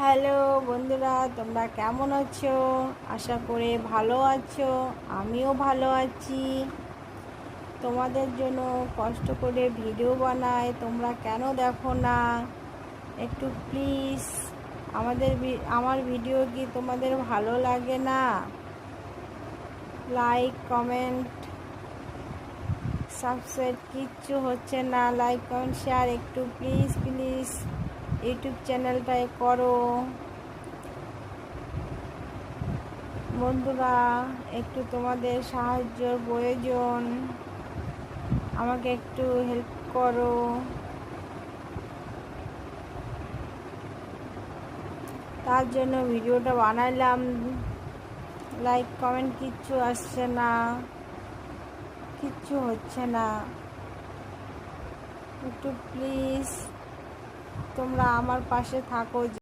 Hello বন্ধুরা, তোমরা কেমন আছো? আশা করে ভালো আছো। আমিও ভালো আছি। তোমাদের জন্য কষ্ট করে ভিডিও বানাই, তোমরা কেন দেখো না? একটু প্লিজ আমার ভিডিও কি তোমাদের ভালো লাগে না? লাইক কমেন্ট সাবস্ক্রাইব কিচ্ছু হচ্ছে না। লাইক কমেন্ট শেয়ার একটু প্লিজ প্লিজ ইউটিউব চ্যানেলটায় করো বন্ধুরা। একটু তোমাদের সাহায্যর প্রয়োজন, আমাকে একটু হেল্প করো। তার জন্য ভিডিওটা বানাইলাম। লাইক কমেন্ট কিচ্ছু আসছে না, কিচ্ছু হচ্ছে না। একটু প্লিজ তোমরা আমার পাশে থাকো।